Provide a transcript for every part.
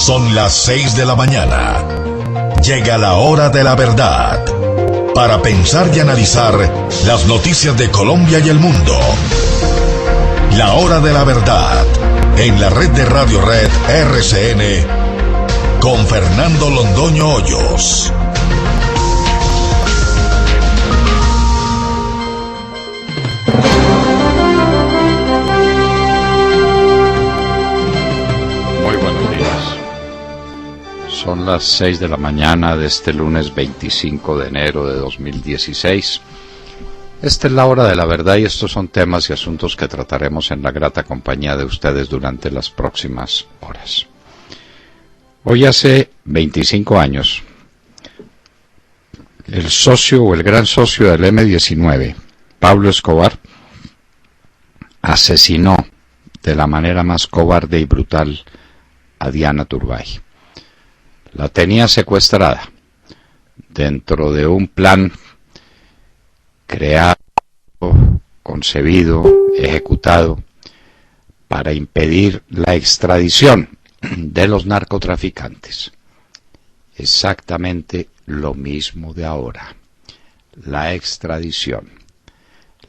Son las 6 de la mañana. Llega la hora de la verdad. Para pensar y analizar las noticias de Colombia y el mundo. La hora de la verdad. En la red de Radio Red RCN. Con Fernando Londoño Hoyos. Son las 6 de la mañana de este lunes 25 de enero de 2016. Esta es la hora de la verdad y estos son temas y asuntos que trataremos en la grata compañía de ustedes durante las próximas horas. Hoy hace 25 años, el socio o el gran socio del M-19, Pablo Escobar, asesinó de la manera más cobarde y brutal a Diana Turbay. La tenía secuestrada dentro de un plan creado, concebido, ejecutado para impedir la extradición de los narcotraficantes. Exactamente lo mismo de ahora, la extradición.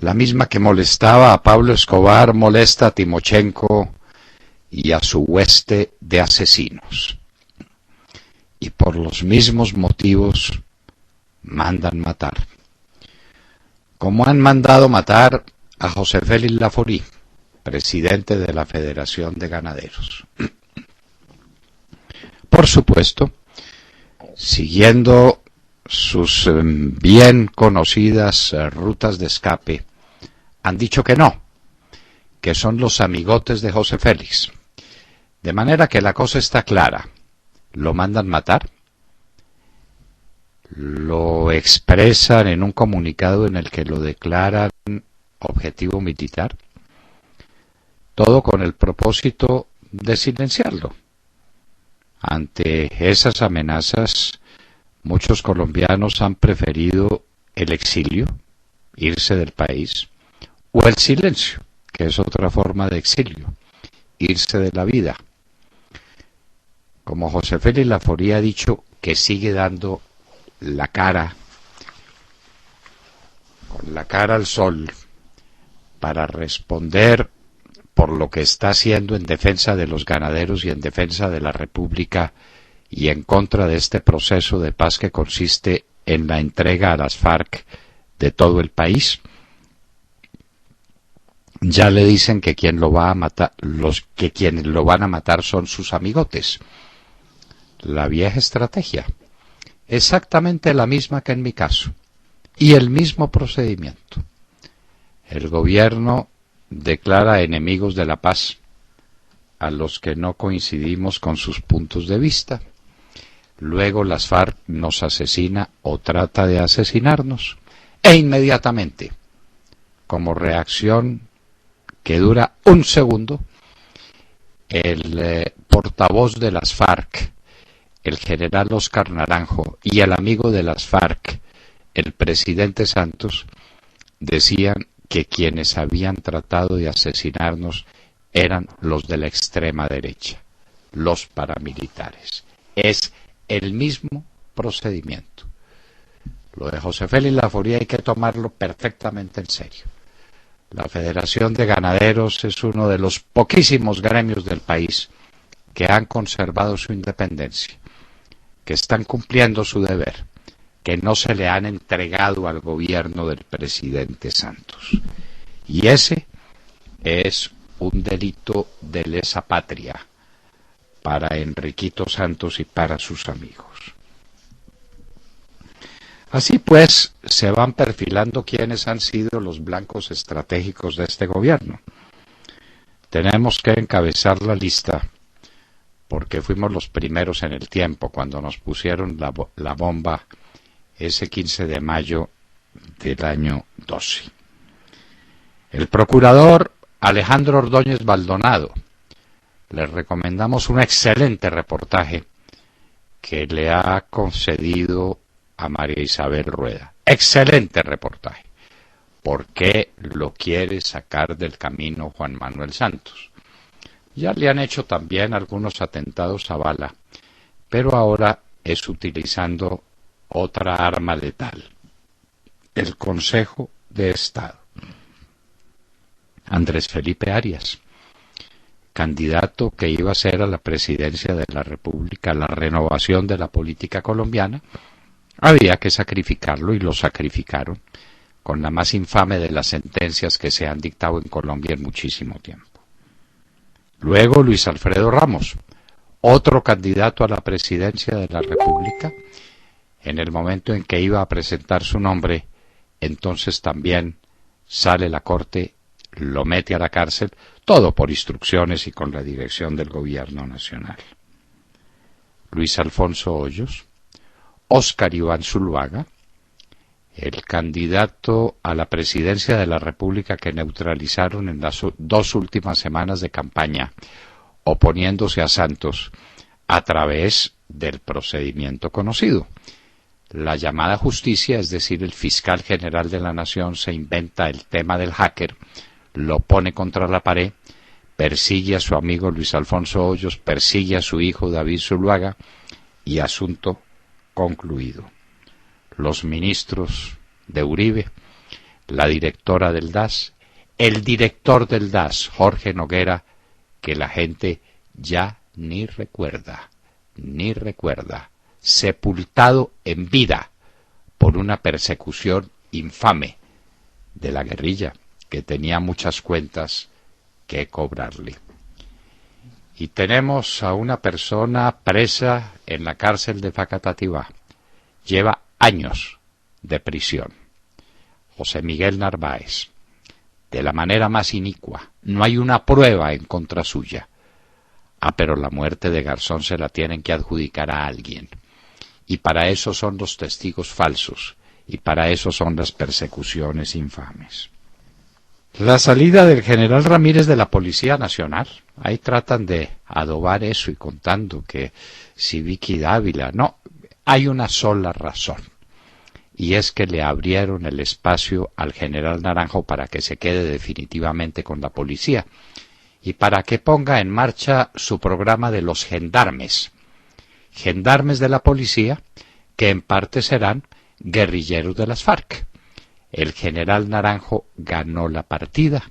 La misma que molestaba a Pablo Escobar, molesta a Timochenko y a su hueste de asesinos. Y por los mismos motivos mandan matar. Como han mandado matar a José Félix Laforí, presidente de la Federación de Ganaderos. Por supuesto, siguiendo sus bien conocidas rutas de escape, han dicho que no, que son los amigotes de José Félix. De manera que la cosa está clara. Lo mandan matar, lo expresan en un comunicado en el que lo declaran objetivo militar, todo con el propósito de silenciarlo. Ante esas amenazas, muchos colombianos han preferido el exilio, irse del país, o el silencio, que es otra forma de exilio, irse de la vida. Como José Félix Laforí ha dicho que sigue dando la cara, con la cara al sol, para responder por lo que está haciendo en defensa de los ganaderos y en defensa de la República y en contra de este proceso de paz que consiste en la entrega a las FARC de todo el país. Ya le dicen que quienes lo van a matar son sus amigotes. La vieja estrategia, exactamente la misma que en mi caso, y el mismo procedimiento. El gobierno declara enemigos de la paz a los que no coincidimos con sus puntos de vista. Luego las FARC nos asesina o trata de asesinarnos, e inmediatamente, como reacción que dura un segundo, el portavoz de las FARC, el general Óscar Naranjo, y el amigo de las FARC, el presidente Santos, decían que quienes habían tratado de asesinarnos eran los de la extrema derecha, los paramilitares. Es el mismo procedimiento. Lo de José Félix Laforí hay que tomarlo perfectamente en serio. La Federación de Ganaderos es uno de los poquísimos gremios del país que han conservado su independencia, que están cumpliendo su deber, que no se le han entregado al gobierno del presidente Santos. Y ese es un delito de lesa patria para Enriquito Santos y para sus amigos. Así pues, se van perfilando quiénes han sido los blancos estratégicos de este gobierno. Tenemos que encabezar la lista porque fuimos los primeros en el tiempo cuando nos pusieron la bomba ese 15 de mayo del año 12. El procurador Alejandro Ordóñez Baldonado, le recomendamos un excelente reportaje que le ha concedido a María Isabel Rueda. Excelente reportaje. ¿Por qué lo quiere sacar del camino Juan Manuel Santos? Ya le han hecho también algunos atentados a bala, pero ahora es utilizando otra arma letal, el Consejo de Estado. Andrés Felipe Arias, candidato que iba a ser a la presidencia de la República, la renovación de la política colombiana, había que sacrificarlo y lo sacrificaron con la más infame de las sentencias que se han dictado en Colombia en muchísimo tiempo. Luego Luis Alfredo Ramos, otro candidato a la presidencia de la República, en el momento en que iba a presentar su nombre, entonces también sale la Corte, lo mete a la cárcel, todo por instrucciones y con la dirección del Gobierno Nacional. Luis Alfonso Hoyos, Óscar Iván Zuluaga, el candidato a la presidencia de la República que neutralizaron en las 2 últimas semanas de campaña, oponiéndose a Santos a través del procedimiento conocido. La llamada justicia, es decir, el fiscal general de la Nación se inventa el tema del hacker, lo pone contra la pared, persigue a su amigo Luis Alfonso Hoyos, persigue a su hijo David Zuluaga y asunto concluido. Los ministros de Uribe, la directora del DAS, el director del DAS, Jorge Noguera, que la gente ya ni recuerda, sepultado en vida por una persecución infame de la guerrilla, que tenía muchas cuentas que cobrarle. Y tenemos a una persona presa en la cárcel de Facatativá. Lleva años de prisión. José Miguel Narváez, de la manera más inicua. No hay una prueba en contra suya. Pero la muerte de Garzón se la tienen que adjudicar a alguien. Y para eso son los testigos falsos. Y para eso son las persecuciones infames. La salida del general Ramírez de la Policía Nacional. Ahí tratan de adobar eso y contando que si Vicky Dávila. No, hay una sola razón. Y es que le abrieron el espacio al general Naranjo para que se quede definitivamente con la policía y para que ponga en marcha su programa de los gendarmes. Gendarmes de la policía que en parte serán guerrilleros de las FARC. El general Naranjo ganó la partida,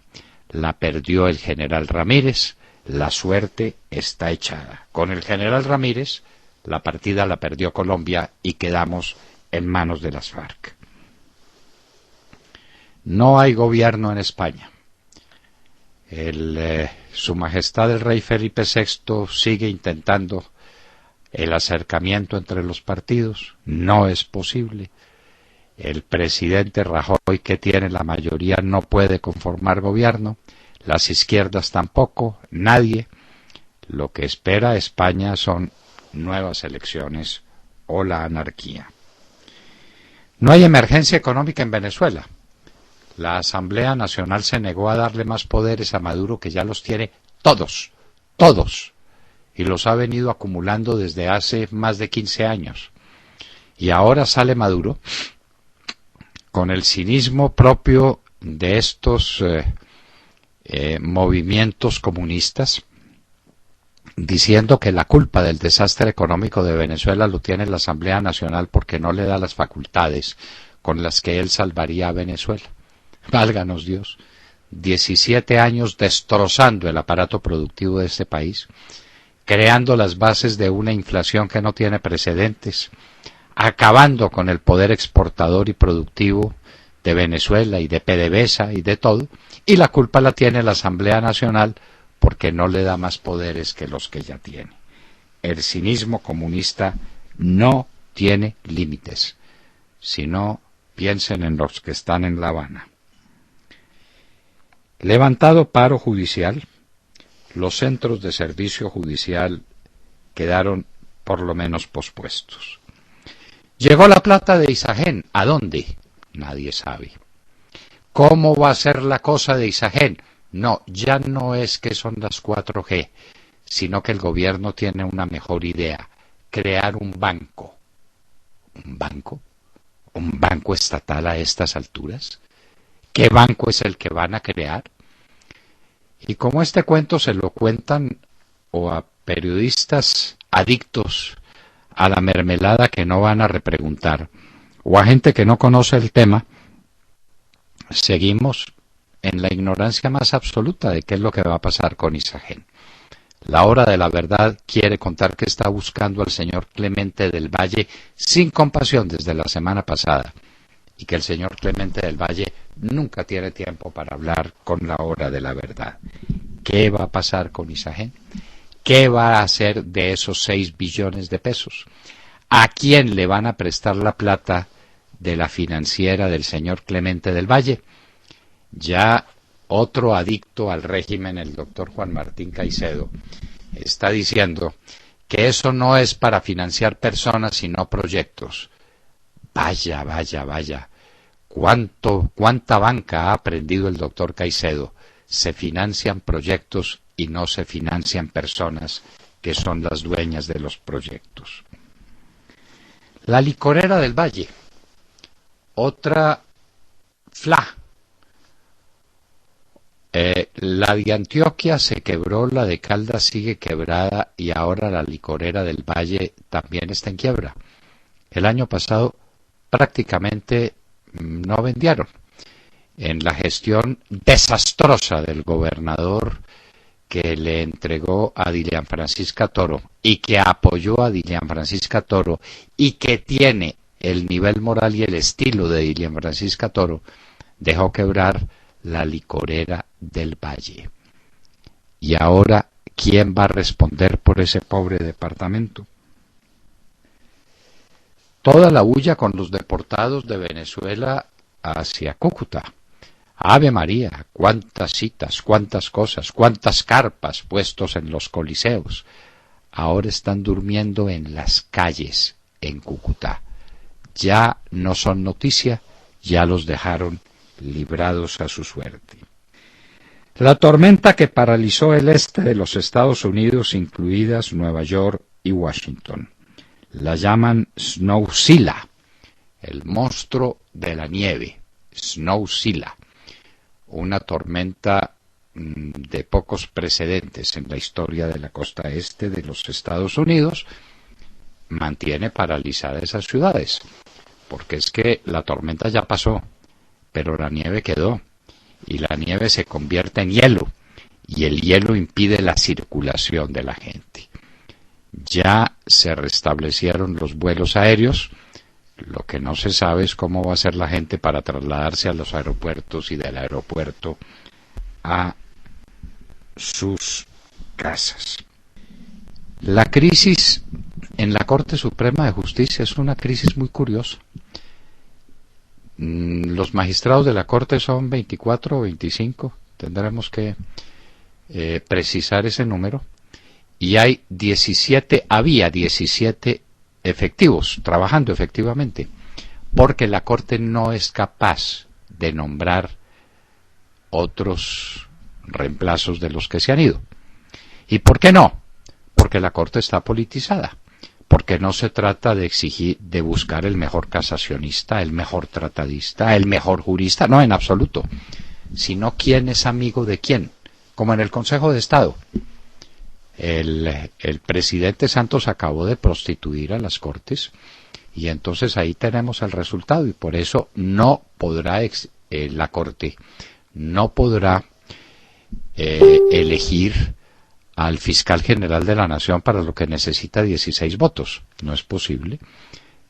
la perdió el general Ramírez, la suerte está echada. Con el general Ramírez, la partida la perdió Colombia y quedamos en manos de las FARC. No hay gobierno en España. Su Majestad el Rey Felipe VI sigue intentando el acercamiento entre los partidos. No es posible. El presidente Rajoy, que tiene la mayoría, no puede conformar gobierno. Las izquierdas tampoco. Nadie. Lo que espera España son nuevas elecciones o la anarquía. No hay emergencia económica en Venezuela. La Asamblea Nacional se negó a darle más poderes a Maduro, que ya los tiene todos, y los ha venido acumulando desde hace más de 15 años. Y ahora sale Maduro con el cinismo propio de estos movimientos comunistas, diciendo que la culpa del desastre económico de Venezuela lo tiene la Asamblea Nacional porque no le da las facultades con las que él salvaría a Venezuela. Válganos Dios, 17 años destrozando el aparato productivo de este país, creando las bases de una inflación que no tiene precedentes, acabando con el poder exportador y productivo de Venezuela y de PDVSA y de todo, y la culpa la tiene la Asamblea Nacional porque no le da más poderes que los que ya tiene. El cinismo comunista no tiene límites. Si no, piensen en los que están en La Habana. Levantado paro judicial, los centros de servicio judicial quedaron por lo menos pospuestos. Llegó la plata de Isagen. ¿A dónde? Nadie sabe. ¿Cómo va a ser la cosa de Isagen? No, ya no es que son las 4G, sino que el gobierno tiene una mejor idea, crear un banco. ¿Un banco? ¿Un banco estatal a estas alturas? ¿Qué banco es el que van a crear? Y como este cuento se lo cuentan o a periodistas adictos a la mermelada que no van a repreguntar, o a gente que no conoce el tema, seguimos en la ignorancia más absoluta de qué es lo que va a pasar con Isagen. La Hora de la Verdad quiere contar que está buscando al señor Clemente del Valle sin compasión desde la semana pasada, y que el señor Clemente del Valle nunca tiene tiempo para hablar con la Hora de la Verdad. ¿Qué va a pasar con Isagen? ¿Qué va a hacer de esos 6 billones de pesos? ¿A quién le van a prestar la plata de la financiera del señor Clemente del Valle? Ya otro adicto al régimen, el doctor Juan Martín Caicedo, está diciendo que eso no es para financiar personas, sino proyectos. Vaya, vaya, vaya. ¿Cuánta banca ha aprendido el doctor Caicedo? Se financian proyectos y no se financian personas que son las dueñas de los proyectos. La licorera del Valle, otra FLA. La de Antioquia se quebró, la de Caldas sigue quebrada y ahora la licorera del Valle también está en quiebra. El año pasado prácticamente no vendieron. En la gestión desastrosa del gobernador que le entregó a Dilian Francisca Toro y que apoyó a Dilian Francisca Toro y que tiene el nivel moral y el estilo de Dilian Francisca Toro, dejó quebrar la licorera del Valle. Y ahora, ¿quién va a responder por ese pobre departamento? Toda la bulla con los deportados de Venezuela hacia Cúcuta. Ave María, cuántas citas, cuántas cosas, cuántas carpas puestos en los coliseos. Ahora están durmiendo en las calles en Cúcuta. Ya no son noticia, ya los dejaron librados a su suerte. La tormenta que paralizó el este de los Estados Unidos, incluidas Nueva York y Washington. La llaman Snowzilla, el monstruo de la nieve, Snowzilla, una tormenta de pocos precedentes en la historia de la costa este de los Estados Unidos, mantiene paralizadas esas ciudades, porque es que la tormenta ya pasó, pero la nieve quedó, y la nieve se convierte en hielo, y el hielo impide la circulación de la gente. Ya se restablecieron los vuelos aéreos, lo que no se sabe es cómo va a ser la gente para trasladarse a los aeropuertos y del aeropuerto a sus casas. La crisis en la Corte Suprema de Justicia es una crisis muy curiosa. Los magistrados de la Corte son 24 o 25, tendremos que precisar ese número, y hay había 17 efectivos, trabajando efectivamente, porque la Corte no es capaz de nombrar otros reemplazos de los que se han ido. ¿Y por qué no? Porque la Corte está politizada, porque no se trata de exigir, de buscar el mejor casacionista, el mejor tratadista, el mejor jurista, no, en absoluto, sino quién es amigo de quién, como en el Consejo de Estado. El presidente Santos acabó de prostituir a las Cortes y entonces ahí tenemos el resultado, y por eso no podrá la Corte no podrá elegir al fiscal general de la Nación, para lo que necesita 16 votos. No es posible.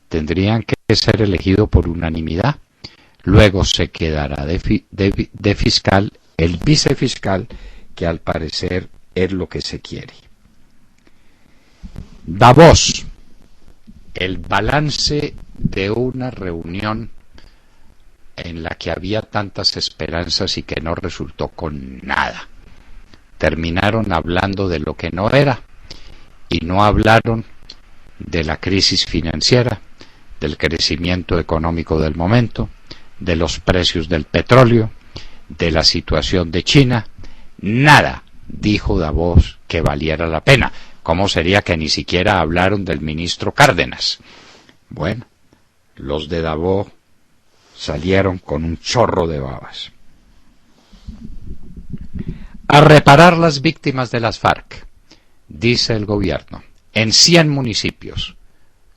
Tendrían que ser elegidos por unanimidad. Luego se quedará de fiscal el vicefiscal, que al parecer es lo que se quiere. Davos, el balance de una reunión en la que había tantas esperanzas y que no resultó con nada. Terminaron hablando de lo que no era y no hablaron de la crisis financiera, del crecimiento económico del momento, de los precios del petróleo, de la situación de China. Nada dijo Davos que valiera la pena. ¿Cómo sería que ni siquiera hablaron del ministro Cárdenas? Bueno, los de Davos salieron con un chorro de babas. a reparar las víctimas de las FARC, dice el gobierno, en 100 municipios,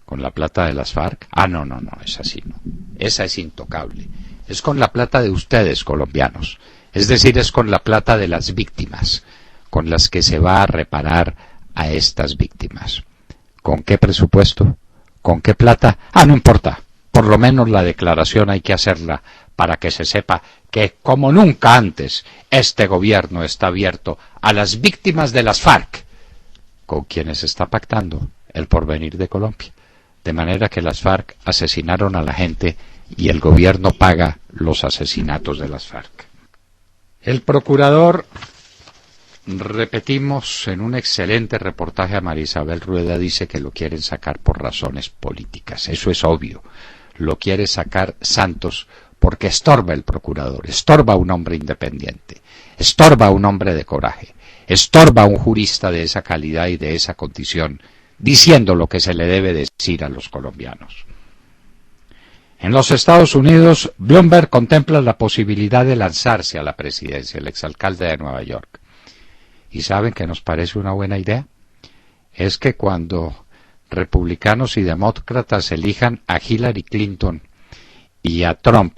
con la plata de las FARC. No, es así, no. Esa es intocable. Es con la plata de ustedes, colombianos. Es decir, es con la plata de las víctimas, con las que se va a reparar a estas víctimas. ¿Con qué presupuesto? ¿Con qué plata? No importa. Por lo menos la declaración hay que hacerla para que se sepa que, como nunca antes, este gobierno está abierto a las víctimas de las FARC, con quienes está pactando el porvenir de Colombia. De manera que las FARC asesinaron a la gente y el gobierno paga los asesinatos de las FARC. El procurador, repetimos, en un excelente reportaje a María Isabel Rueda, dice que lo quieren sacar por razones políticas. Eso es obvio. Lo quiere sacar Santos porque estorba el procurador, estorba a un hombre independiente, estorba a un hombre de coraje, estorba a un jurista de esa calidad y de esa condición, diciendo lo que se le debe decir a los colombianos. En los Estados Unidos, Bloomberg contempla la posibilidad de lanzarse a la presidencia, el exalcalde de Nueva York. ¿Y saben qué nos parece una buena idea? Es que cuando republicanos y demócratas elijan a Hillary Clinton y a Trump,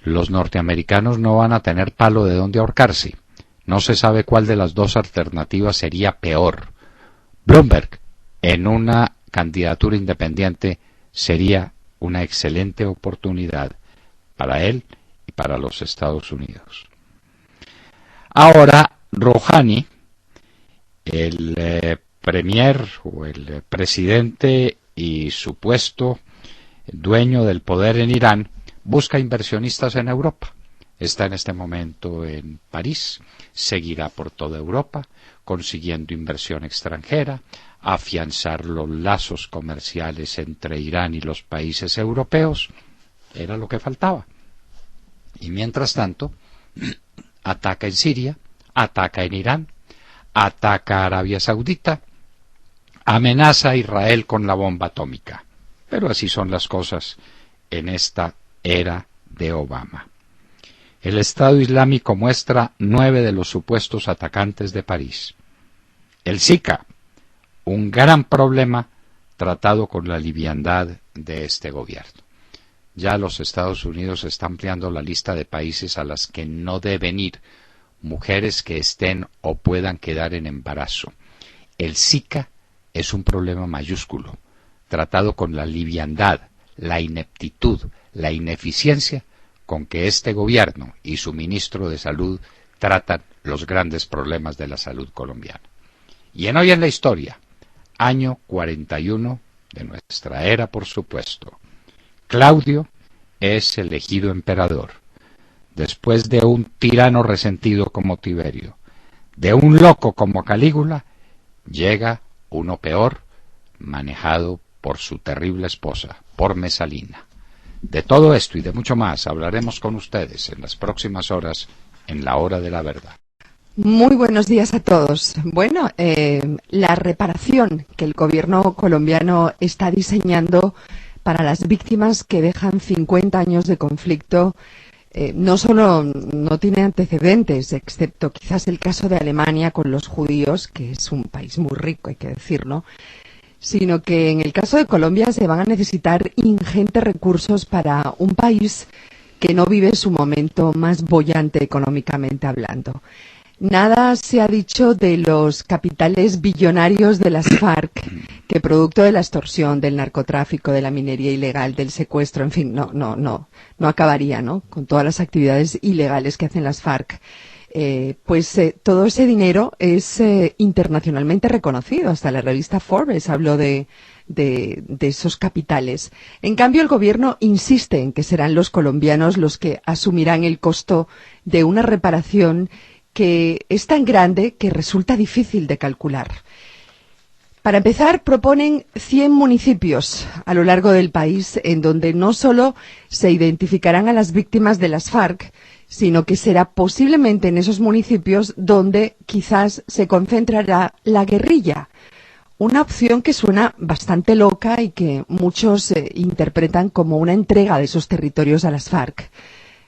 los norteamericanos no van a tener palo de dónde ahorcarse. No se sabe cuál de las dos alternativas sería peor. Bloomberg, en una candidatura independiente, sería una excelente oportunidad para él y para los Estados Unidos. Ahora, Rouhani, el premier o el presidente y supuesto dueño del poder en Irán, busca inversionistas en Europa. Está en este momento en París, seguirá por toda Europa, consiguiendo inversión extranjera, afianzar los lazos comerciales entre Irán y los países europeos. Era lo que faltaba. Y mientras tanto, ataca en Siria, ataca en Irán, ataca a Arabia Saudita, amenaza a Israel con la bomba atómica. Pero así son las cosas en esta era de Obama. El Estado Islámico muestra 9 de los supuestos atacantes de París. El Zika, un gran problema tratado con la liviandad de este gobierno. Ya los Estados Unidos están ampliando la lista de países a las que no deben ir mujeres que estén o puedan quedar en embarazo. El Zika es un problema mayúsculo, tratado con la liviandad, la ineptitud, la ineficiencia con que este gobierno y su ministro de Salud tratan los grandes problemas de la salud colombiana. Y en Hoy en la Historia, año 41 de nuestra era, por supuesto, Claudio es elegido emperador, después de un tirano resentido como Tiberio, de un loco como Calígula, llega uno peor, manejado por su terrible esposa, por Mesalina. De todo esto y de mucho más hablaremos con ustedes en las próximas horas en la Hora de la Verdad. Muy buenos días a todos. Bueno, la reparación que el gobierno colombiano está diseñando para las víctimas que dejan 50 años de conflicto no solo no tiene antecedentes, excepto quizás el caso de Alemania con los judíos, que es un país muy rico, hay que decirlo, sino que en el caso de Colombia se van a necesitar ingentes recursos para un país que no vive su momento más boyante económicamente hablando. Nada se ha dicho de los capitales billonarios de las FARC, que producto de la extorsión, del narcotráfico, de la minería ilegal, del secuestro, en fin, no acabaría, ¿no?, con todas las actividades ilegales que hacen las FARC. Todo ese dinero es internacionalmente reconocido. Hasta la revista Forbes habló de esos capitales. En cambio, el gobierno insiste en que serán los colombianos los que asumirán el costo de una reparación que es tan grande que resulta difícil de calcular. Para empezar, proponen 100 municipios a lo largo del país en donde no solo se identificarán a las víctimas de las FARC, sino que será posiblemente en esos municipios donde quizás se concentrará la guerrilla. Una opción que suena bastante loca y que muchos interpretan como una entrega de esos territorios a las FARC.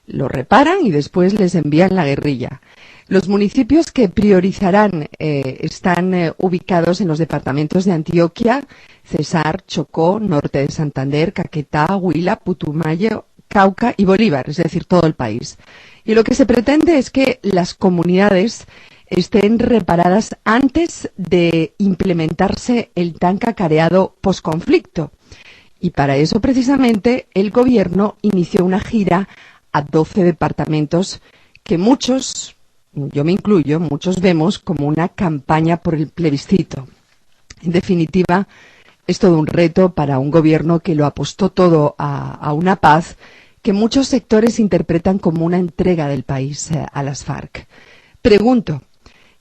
Lo reparan y después les envían la guerrilla. Los municipios que priorizarán están ubicados en los departamentos de Antioquia, Cesar, Chocó, Norte de Santander, Caquetá, Huila, Putumayo, Cauca y Bolívar, es decir, todo el país. Y lo que se pretende es que las comunidades estén reparadas antes de implementarse el tan cacareado posconflicto. Y para eso, precisamente, el gobierno inició una gira a 12 departamentos que muchos, yo me incluyo, muchos vemos como una campaña por el plebiscito. En definitiva, es todo un reto para un gobierno que lo apostó todo a una paz que muchos sectores interpretan como una entrega del país a las FARC. Pregunto,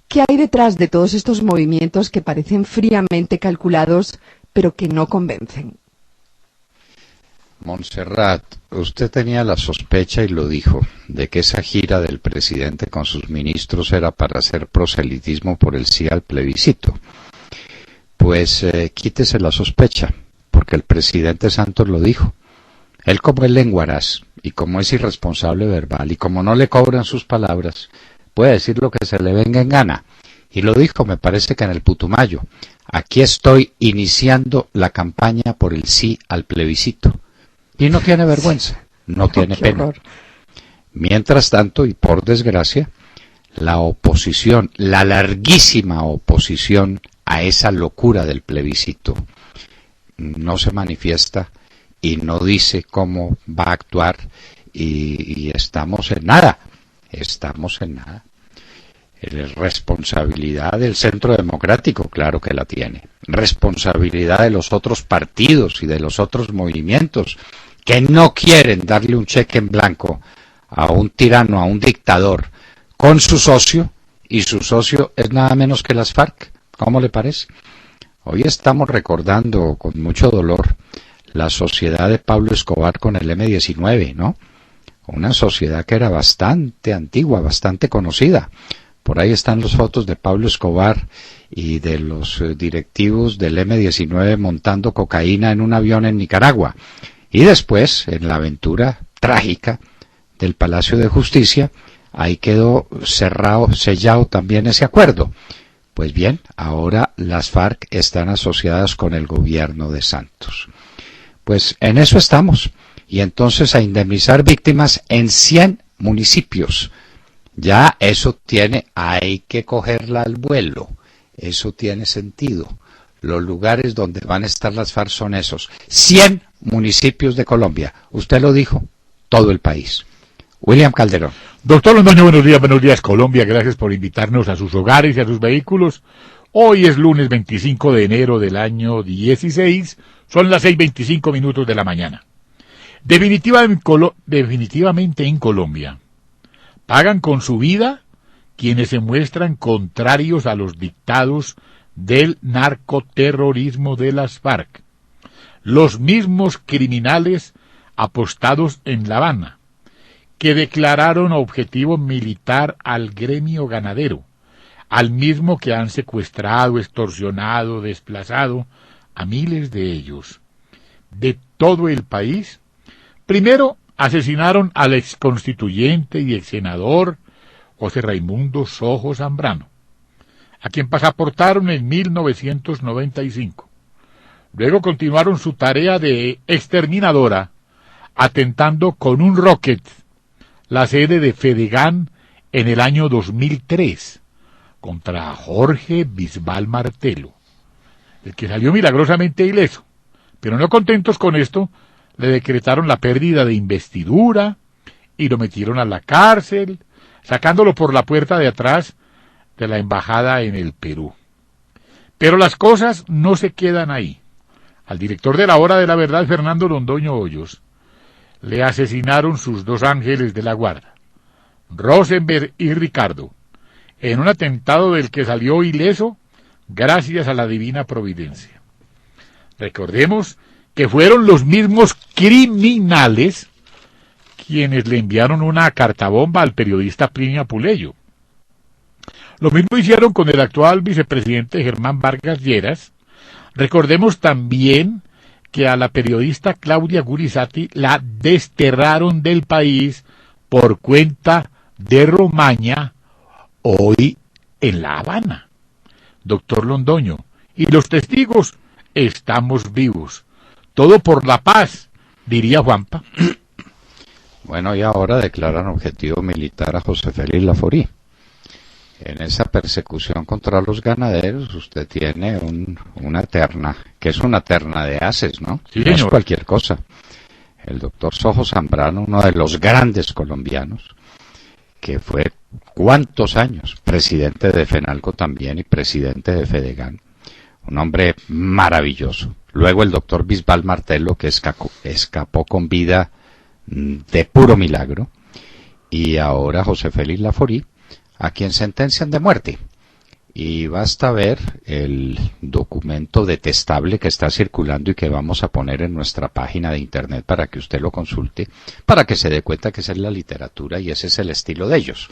¿qué hay detrás de todos estos movimientos que parecen fríamente calculados, pero que no convencen? Montserrat, usted tenía la sospecha y lo dijo, de que esa gira del presidente con sus ministros era para hacer proselitismo por el sí al plebiscito. Pues quítese la sospecha, porque el presidente Santos lo dijo. Él, como es lenguaraz y como es irresponsable verbal y como no le cobran sus palabras, puede decir lo que se le venga en gana. Y lo dijo, me parece que en el Putumayo. Aquí estoy iniciando la campaña por el sí al plebiscito. Y no tiene vergüenza, no tiene pena. Horror. Mientras tanto, y por desgracia, la oposición, la larguísima oposición a esa locura del plebiscito, no se manifiesta y no dice cómo va a actuar y estamos en nada, Responsabilidad del Centro Democrático, claro que la tiene. Responsabilidad de los otros partidos y de los otros movimientos que no quieren darle un cheque en blanco a un tirano, a un dictador, con su socio, y su socio es nada menos que las FARC. ¿Cómo le parece? Hoy estamos recordando con mucho dolor la sociedad de Pablo Escobar con el M-19, ¿no? Una sociedad que era bastante antigua, bastante conocida. Por ahí están las fotos de Pablo Escobar y de los directivos del M-19 montando cocaína en un avión en Nicaragua. Y después, en la aventura trágica del Palacio de Justicia, ahí quedó sellado también ese acuerdo. Pues bien, ahora las FARC están asociadas con el gobierno de Santos. Pues en eso estamos. Y entonces a indemnizar víctimas en 100 municipios. Ya eso hay que cogerla al vuelo. Eso tiene sentido. Los lugares donde van a estar las FARC son esos. 100 municipios de Colombia. Usted lo dijo, todo el país. William Calderón. Doctor Londoño, buenos días Colombia. Gracias por invitarnos a sus hogares y a sus vehículos. Hoy es lunes 25 de enero del año 16. Son las 6:25 de la mañana. Definitivamente en Colombia pagan con su vida quienes se muestran contrarios a los dictados del narcoterrorismo de las FARC. Los mismos criminales apostados en La Habana, que declararon objetivo militar al gremio ganadero, al mismo que han secuestrado, extorsionado, desplazado a miles de ellos. De todo el país, primero asesinaron al exconstituyente y exsenador José Raimundo Sojo Zambrano, a quien pasaportaron en 1995. Luego continuaron su tarea de exterminadora, atentando con un rocket la sede de Fedegan en el año 2003, contra Jorge Bisbal Martelo, el que salió milagrosamente ileso. Pero no contentos con esto, le decretaron la pérdida de investidura y lo metieron a la cárcel, sacándolo por la puerta de atrás de la embajada en el Perú. Pero las cosas no se quedan ahí. Al director de La Hora de la Verdad, Fernando Londoño Hoyos, le asesinaron sus dos ángeles de la guarda, Rosenberg y Ricardo, en un atentado del que salió ileso gracias a la divina providencia. Recordemos que fueron los mismos criminales quienes le enviaron una cartabomba al periodista Plinio Apuleyo. Lo mismo hicieron con el actual vicepresidente Germán Vargas Lleras. Recordemos también que a la periodista Claudia Gurizati la desterraron del país por cuenta de Romaña hoy en La Habana. Doctor Londoño, y los testigos, estamos vivos. Todo por la paz, diría Juanpa. Bueno, y ahora declaran objetivo militar a José Félix Laforí. En esa persecución contra los ganaderos usted tiene una terna, que es una terna de ases, ¿no? Sí, no es señor. cualquier cosa. El doctor Sojo Zambrano, uno de los grandes colombianos, que fue ¿cuántos años? Presidente de FENALCO también y presidente de FEDEGAN. Un hombre maravilloso. Luego el doctor Bisbal Martelo, que escapó con vida de puro milagro. Y ahora José Félix Laforí, a quien sentencian de muerte. Y basta ver el documento detestable que está circulando y que vamos a poner en nuestra página de internet para que usted lo consulte, para que se dé cuenta que esa es la literatura y ese es el estilo de ellos.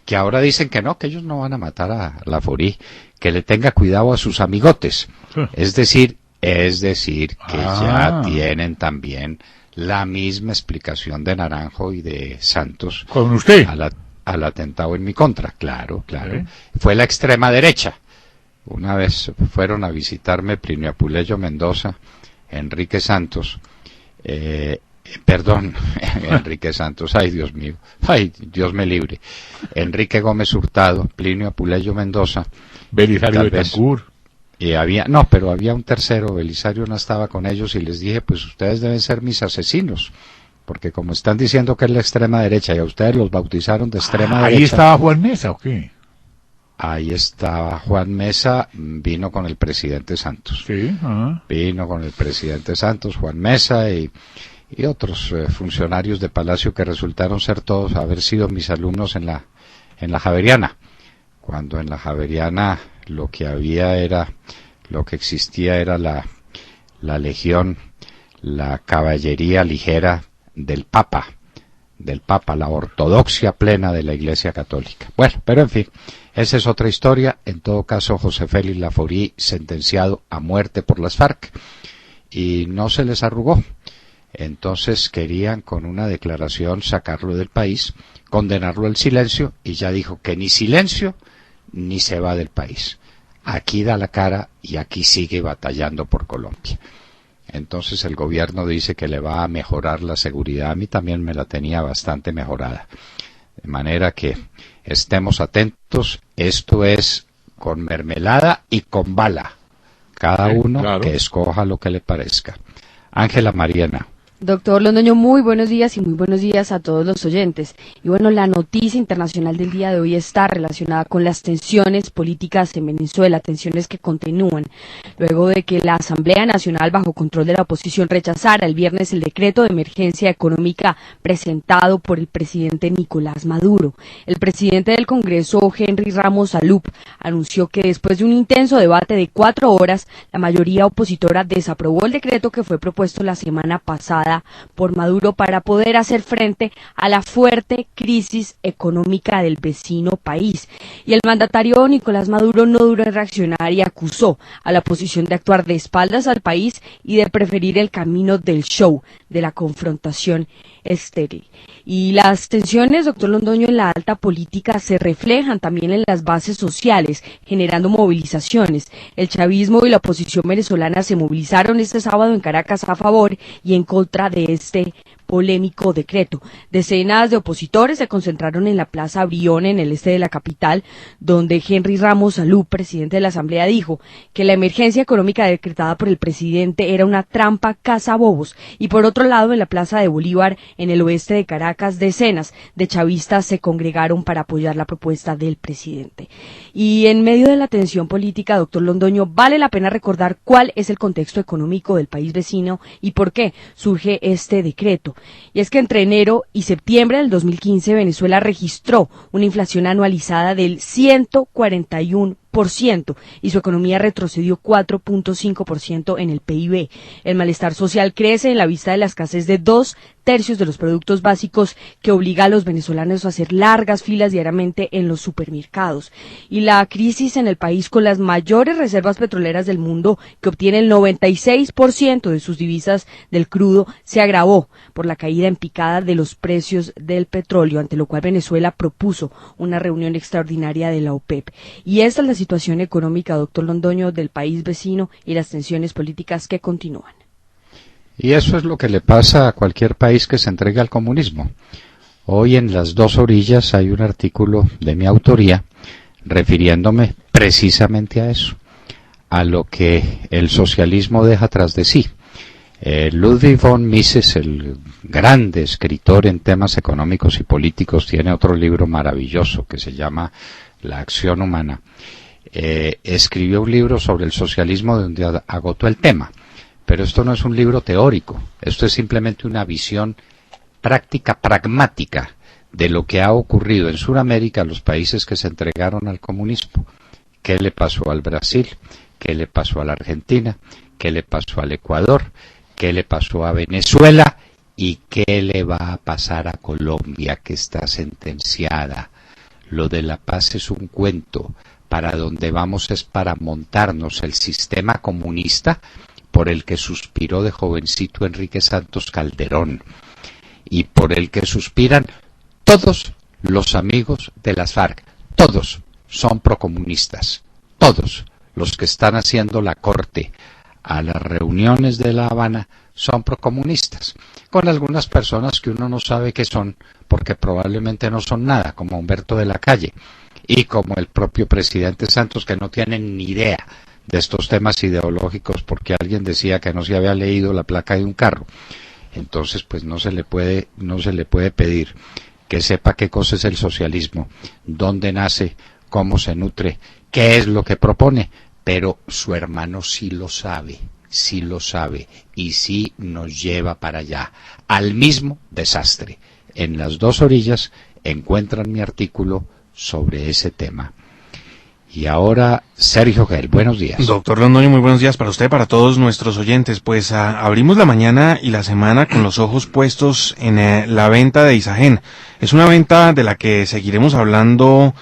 Que ahora dicen que no, que ellos no van a matar a Laforí, que le tenga cuidado a sus amigotes. Es decir que ya tienen también la misma explicación de Naranjo y de Santos. ¿Con usted? Al atentado en mi contra, claro. Sí. Fue la extrema derecha. Una vez fueron a visitarme Plinio Apuleyo Mendoza, Enrique Santos, Enrique Santos, ay Dios mío, ay Dios me libre, Enrique Gómez Hurtado, Plinio Apuleyo Mendoza, Belisario Betancur. Y había un tercero, Belisario no estaba con ellos y les dije, pues ustedes deben ser mis asesinos. Porque como están diciendo que es la extrema derecha y a ustedes los bautizaron de extrema derecha. ¿Ahí estaba Juan Mesa o qué? Ahí estaba Juan Mesa, vino con el presidente Santos. Sí. Vino con el presidente Santos, Juan Mesa y otros funcionarios de Palacio que resultaron ser todos, haber sido mis alumnos en la Javeriana. Cuando en la Javeriana lo que existía era la legión, la caballería ligera del Papa, la ortodoxia plena de la Iglesia Católica. Bueno, pero en fin, esa es otra historia. En todo caso, José Félix Laforí sentenciado a muerte por las FARC y no se les arrugó. Entonces querían con una declaración sacarlo del país, condenarlo al silencio y ya dijo que ni silencio ni se va del país. Aquí da la cara y aquí sigue batallando por Colombia. Entonces el gobierno dice que le va a mejorar la seguridad. A mí también me la tenía bastante mejorada. De manera que estemos atentos. Esto es con mermelada y con bala. Cada uno claro, que escoja lo que le parezca. Ángela Mariana. Doctor Londoño, muy buenos días y muy buenos días a todos los oyentes. Y bueno, la noticia internacional del día de hoy está relacionada con las tensiones políticas en Venezuela, tensiones que continúan, luego de que la Asamblea Nacional, bajo control de la oposición, rechazara el viernes el decreto de emergencia económica presentado por el presidente Nicolás Maduro. El presidente del Congreso, Henry Ramos Alup, anunció que después de un intenso debate de 4 horas, la mayoría opositora desaprobó el decreto que fue propuesto la semana pasada por Maduro para poder hacer frente a la fuerte crisis económica del vecino país. Y el mandatario Nicolás Maduro no dudó en reaccionar y acusó a la oposición de actuar de espaldas al país y de preferir el camino del show, de la confrontación estéril. Y las tensiones, doctor Londoño, en la alta política se reflejan también en las bases sociales, generando movilizaciones. El chavismo y la oposición venezolana se movilizaron este sábado en Caracas a favor y en contra de este polémico decreto. Decenas de opositores se concentraron en la Plaza Brión, en el este de la capital, donde Henry Ramos Alup, presidente de la Asamblea, dijo que la emergencia económica decretada por el presidente era una trampa cazabobos. Y por otro lado, en la Plaza de Bolívar, en el oeste de Caracas, decenas de chavistas se congregaron para apoyar la propuesta del presidente. Y en medio de la tensión política, doctor Londoño, vale la pena recordar cuál es el contexto económico del país vecino y por qué surge este decreto. Y es que entre enero y septiembre del 2015 Venezuela registró una inflación anualizada del 141% y su economía retrocedió 4.5% en el PIB. El malestar social crece en la vista de la escasez de 2 2/3 de los productos básicos, que obliga a los venezolanos a hacer largas filas diariamente en los supermercados. Y la crisis en el país, con las mayores reservas petroleras del mundo, que obtiene el 96% de sus divisas del crudo, se agravó por la caída en picada de los precios del petróleo, ante lo cual Venezuela propuso una reunión extraordinaria de la OPEP. Y esta es la situación económica, doctor Londoño, del país vecino y las tensiones políticas que continúan. Y eso es lo que le pasa a cualquier país que se entregue al comunismo. Hoy en Las Dos Orillas hay un artículo de mi autoría refiriéndome precisamente a eso, a lo que el socialismo deja tras de sí. Ludwig von Mises, el grande escritor en temas económicos y políticos, tiene otro libro maravilloso que se llama La acción humana. Escribió un libro sobre el socialismo donde agotó el tema, pero esto no es un libro teórico, esto es simplemente una visión práctica, pragmática, de lo que ha ocurrido en Sudamérica, los países que se entregaron al comunismo. ¿Qué le pasó al Brasil? ¿Qué le pasó a la Argentina? ¿Qué le pasó al Ecuador? ¿Qué le pasó a Venezuela? ¿Y qué le va a pasar a Colombia, que está sentenciada? Lo de la paz es un cuento. Para donde vamos es para montarnos el sistema comunista por el que suspiró de jovencito Enrique Santos Calderón y por el que suspiran todos los amigos de las FARC. Todos son procomunistas. Todos los que están haciendo la corte a las reuniones de La Habana son procomunistas, con algunas personas que uno no sabe qué son, porque probablemente no son nada, como Humberto de la Calle, y como el propio presidente Santos, que no tienen ni idea de estos temas ideológicos, porque alguien decía que no se había leído la placa de un carro. Entonces, pues no se le puede pedir que sepa qué cosa es el socialismo, dónde nace, cómo se nutre, qué es lo que propone, pero su hermano sí lo sabe, y sí nos lleva para allá, al mismo desastre. En Las Dos Orillas encuentran mi artículo sobre ese tema. Y ahora, Sergio Gel, buenos días. Doctor Londoño, muy buenos días para usted, para todos nuestros oyentes. Pues abrimos la mañana y la semana con los ojos puestos en la venta de Isagen. Es una venta de la que seguiremos hablando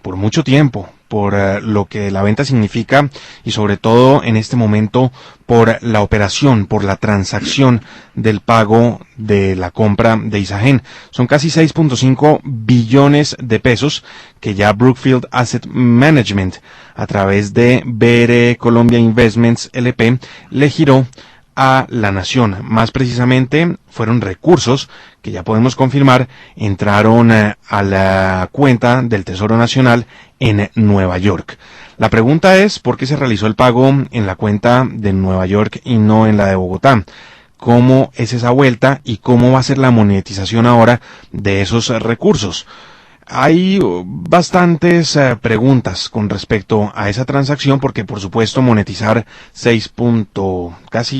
por mucho tiempo, por lo que la venta significa y sobre todo en este momento por la operación, por la transacción del pago de la compra de Isagen. Son casi 6.5 billones de pesos que ya Brookfield Asset Management, a través de BR Colombia Investments LP, le giró a la nación. Más precisamente, fueron recursos que ya podemos confirmar entraron a la cuenta del Tesoro Nacional en Nueva York. La pregunta es, ¿por qué se realizó el pago en la cuenta de Nueva York y no en la de Bogotá? ¿Cómo es esa vuelta y cómo va a ser la monetización ahora de esos recursos? Hay bastantes preguntas con respecto a esa transacción, porque por supuesto monetizar casi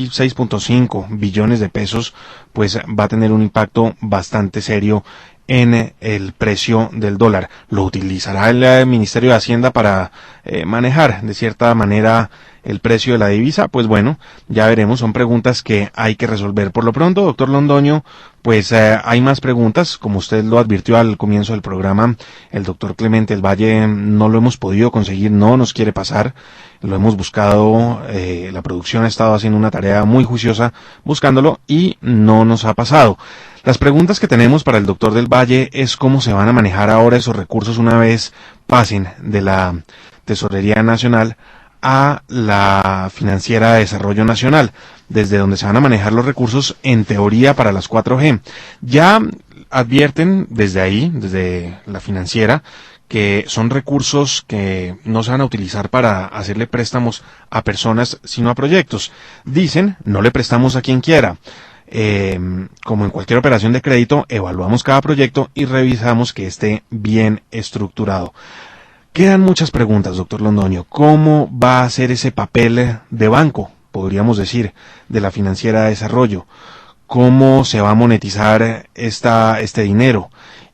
6.5 billones de pesos pues va a tener un impacto bastante serio en el precio del dólar. ¿Lo utilizará el Ministerio de Hacienda para manejar de cierta manera el precio de la divisa? Pues bueno, ya veremos, son preguntas que hay que resolver. Por lo pronto, doctor Londoño, pues hay más preguntas, como usted lo advirtió al comienzo del programa. El doctor Clemente del Valle no lo hemos podido conseguir, no nos quiere pasar, lo hemos buscado, la producción ha estado haciendo una tarea muy juiciosa buscándolo y no nos ha pasado. Las preguntas que tenemos para el doctor del Valle es cómo se van a manejar ahora esos recursos una vez pasen de la Tesorería Nacional a la Financiera de Desarrollo Nacional, desde donde se van a manejar los recursos en teoría para las 4G. Ya advierten desde ahí, desde la financiera, que son recursos que no se van a utilizar para hacerle préstamos a personas, sino a proyectos. Dicen, no le prestamos a quien quiera. Como en cualquier operación de crédito, evaluamos cada proyecto y revisamos que esté bien estructurado. Quedan muchas preguntas, doctor Londoño. ¿Cómo va a ser ese papel de banco, podríamos decir, de la Financiera de Desarrollo? ¿Cómo se va a monetizar este dinero?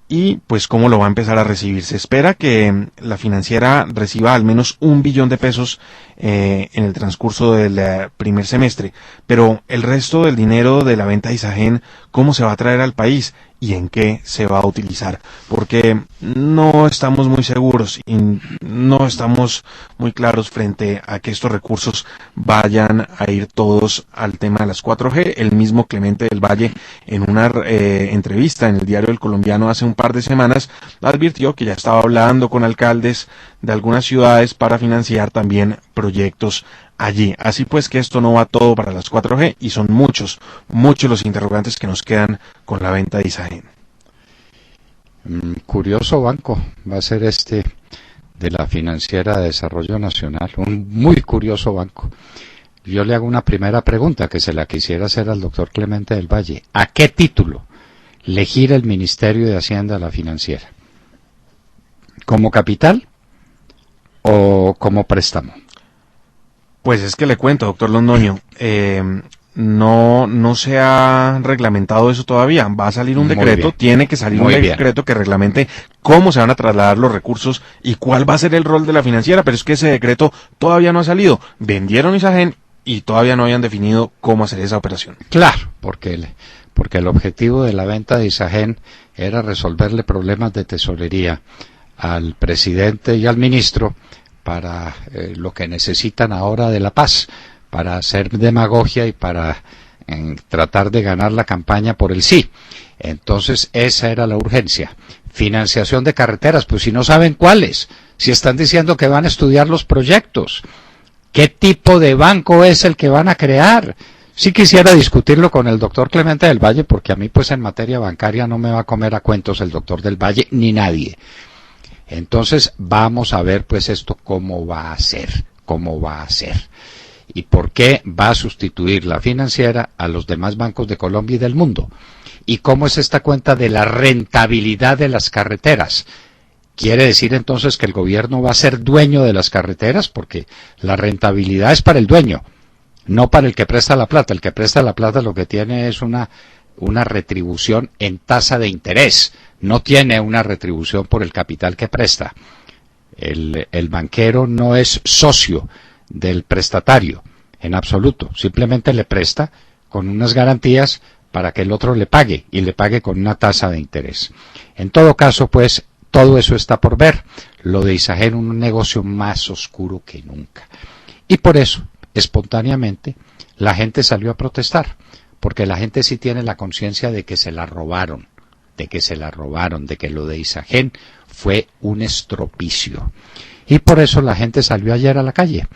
y pues cómo lo va a empezar a recibir. Se espera que la financiera reciba al menos 1 billón de pesos en el transcurso del primer semestre, pero el resto del dinero de la venta de Isagen, ¿cómo se va a traer al país y en qué se va a utilizar? Porque no estamos muy seguros y no estamos muy claros frente a que estos recursos vayan a ir todos al tema de las 4G. El mismo Clemente del Valle, en una entrevista en el Diario El Colombiano hace un par de semanas, advirtió que ya estaba hablando con alcaldes de algunas ciudades para financiar también proyectos allí. Así pues que esto no va todo para las 4G y son muchos los interrogantes que nos quedan con la venta de Isagen. Curioso banco va a ser este de la Financiera de Desarrollo Nacional, un muy curioso banco. Yo le hago una primera pregunta que se la quisiera hacer al doctor Clemente del Valle. ¿A qué título le gira el Ministerio de Hacienda a la financiera? ¿Como capital o como préstamo? Pues es que le cuento, doctor Londoño, no se ha reglamentado eso todavía. Va a salir un decreto, tiene que salir un decreto que reglamente cómo se van a trasladar los recursos y cuál va a ser el rol de la financiera, pero es que ese decreto todavía no ha salido. Vendieron Isagen y todavía no habían definido cómo hacer esa operación. Claro, porque el objetivo de la venta de Isagen era resolverle problemas de tesorería al presidente y al ministro para lo que necesitan ahora de la paz, para hacer demagogia y para tratar de ganar la campaña por el sí. Entonces esa era la urgencia. Financiación de carreteras, pues si no saben cuáles, si están diciendo que van a estudiar los proyectos, ¿qué tipo de banco es el que van a crear? Sí quisiera discutirlo con el doctor Clemente del Valle, porque a mí pues en materia bancaria no me va a comer a cuentos el doctor del Valle ni nadie. Entonces vamos a ver pues esto cómo va a ser y por qué va a sustituir la financiera a los demás bancos de Colombia y del mundo, y cómo es esta cuenta de la rentabilidad de las carreteras. ¿Quiere decir entonces que el gobierno va a ser dueño de las carreteras? Porque la rentabilidad es para el dueño, no para el que presta la plata. El que presta la plata lo que tiene es una retribución en tasa de interés, no tiene una retribución por el capital que presta. El banquero no es socio del prestatario en absoluto, simplemente le presta con unas garantías para que el otro le pague, y le pague con una tasa de interés. En todo caso, pues, todo eso está por ver. Lo de Isagen, un negocio más oscuro que nunca. Y por eso, espontáneamente, la gente salió a protestar, porque la gente sí tiene la conciencia de que se la robaron, de que lo de Isagen fue un estropicio. Y por eso la gente salió ayer a la calle.